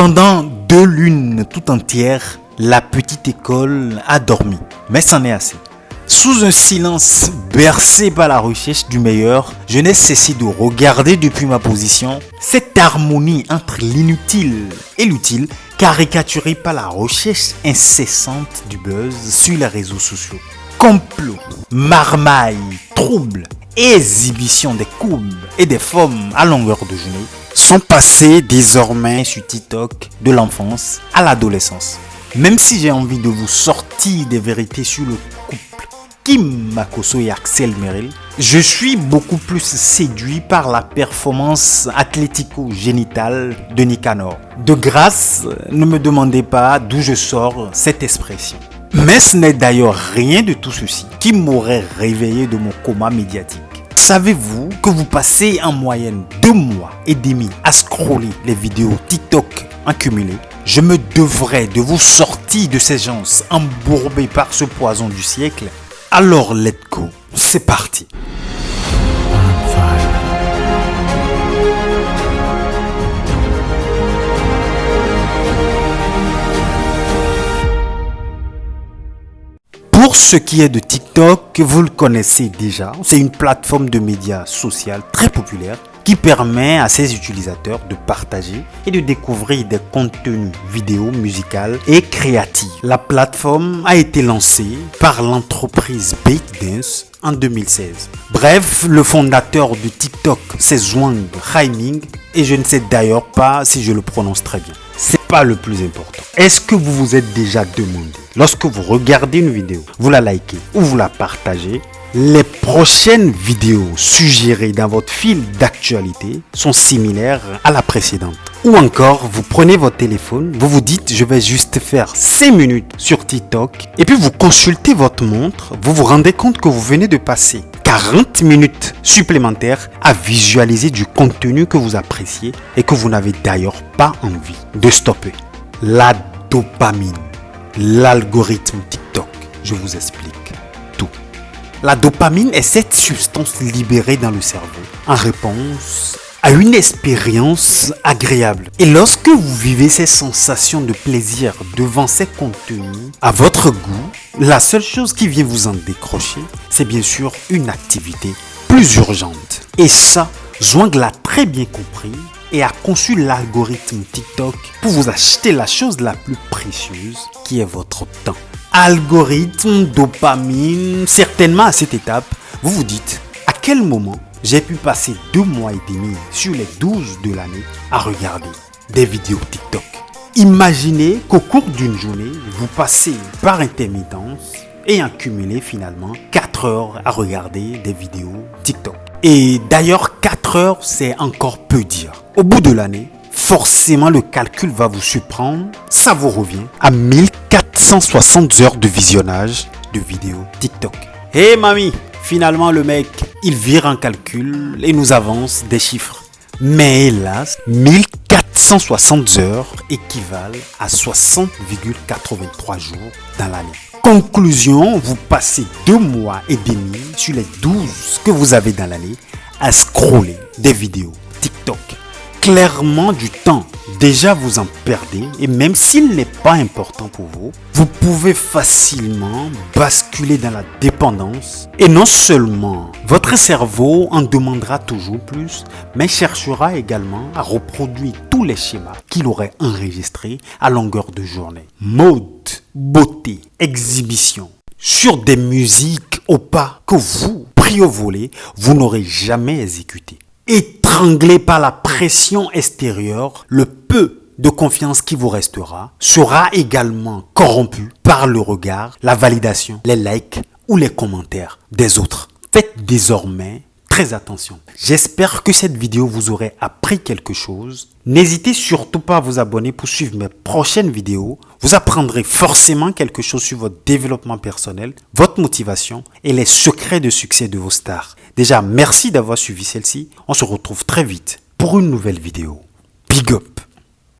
Pendant 2 lunes tout entières, la petite école a dormi. Mais c'en est assez. Sous un silence bercé par la recherche du meilleur, je n'ai cessé de regarder depuis ma position cette harmonie entre l'inutile et l'utile, caricaturée par la recherche incessante du buzz sur les réseaux sociaux. Complot, marmaille, troubles, exhibition des courbes et des formes à longueur de journée sont passés désormais sur TikTok de l'enfance à l'adolescence. Même si j'ai envie de vous sortir des vérités sur le couple Kim Makosso et Axel Merrill, je suis beaucoup plus séduit par la performance athlético-génitale de Nicanor. De grâce, ne me demandez pas d'où je sors cette expression. Mais ce n'est d'ailleurs rien de tout ceci qui m'aurait réveillé de mon coma médiatique. Savez-vous que vous passez en moyenne 2 mois et demi à scroller les vidéos TikTok en cumulé? Je me devrais de vous sortir de ces gens embourbés par ce poison du siècle. Alors let's go, c'est parti. Pour ce qui est de TikTok, vous le connaissez déjà, c'est une plateforme de médias social très populaire qui permet à ses utilisateurs de partager et de découvrir des contenus vidéo, musicaux et créatifs. La plateforme a été lancée par l'entreprise ByteDance en 2016. Bref, le fondateur de TikTok, c'est Zhuang Haiming, et je ne sais d'ailleurs pas si je le prononce très bien. C'est pas le plus important. Est-ce que vous vous êtes déjà demandé, lorsque vous regardez une vidéo, vous la likez ou vous la partagez, les prochaines vidéos suggérées dans votre fil d'actualité sont similaires à la précédente? Ou encore, vous prenez votre téléphone, vous vous dites je vais juste faire 5 minutes sur TikTok et puis vous consultez votre montre, vous vous rendez compte que vous venez de passer 40 minutes supplémentaires à visualiser du contenu que vous appréciez et que vous n'avez d'ailleurs pas envie de stopper. La dopamine, l'algorithme TikTok, je vous explique. La dopamine est cette substance libérée dans le cerveau en réponse à une expérience agréable. Et lorsque vous vivez ces sensations de plaisir devant ces contenus à votre goût, la seule chose qui vient vous en décrocher, c'est bien sûr une activité plus urgente. Et ça, Zhuang l'a très bien compris et a conçu l'algorithme TikTok pour vous acheter la chose la plus précieuse qui est votre temps. Algorithme, dopamine, certainement à cette étape, vous vous dites à quel moment j'ai pu passer 2 mois et demi sur les 12 de l'année à regarder des vidéos TikTok. Imaginez qu'au cours d'une journée, vous passez par intermittence et en cumulé finalement 4 heures à regarder des vidéos TikTok. Et d'ailleurs 4 heures c'est encore peu dire. Au bout de l'année, forcément le calcul va vous surprendre, ça vous revient à 1460 heures de visionnage de vidéos TikTok. Hé mamie, finalement le mec, il vire en calcul et nous avance des chiffres. Mais hélas, 1460 heures équivalent à 60,83 jours dans l'année. Conclusion, vous passez 2 mois et demi sur les 12 que vous avez dans l'année à scroller des vidéos TikTok. Clairement du temps, déjà vous en perdez et même s'il n'est pas important pour vous, vous pouvez facilement basculer dans la dépendance et non seulement votre cerveau en demandera toujours plus, mais cherchera également à reproduire tous les schémas qu'il aurait enregistrés à longueur de journée. Mode, beauté, exhibition, sur des musiques au pas que vous, pris au volet, vous n'aurez jamais exécuté. Étranglé par la pression extérieure, le peu de confiance qui vous restera sera également corrompu par le regard, la validation, les likes ou les commentaires des autres. Faites désormais très attention. J'espère que cette vidéo vous aurait appris quelque chose. N'hésitez surtout pas à vous abonner pour suivre mes prochaines vidéos. Vous apprendrez forcément quelque chose sur votre développement personnel, votre motivation et les secrets de succès de vos stars. Déjà, merci d'avoir suivi celle-ci. On se retrouve très vite pour une nouvelle vidéo. Big up!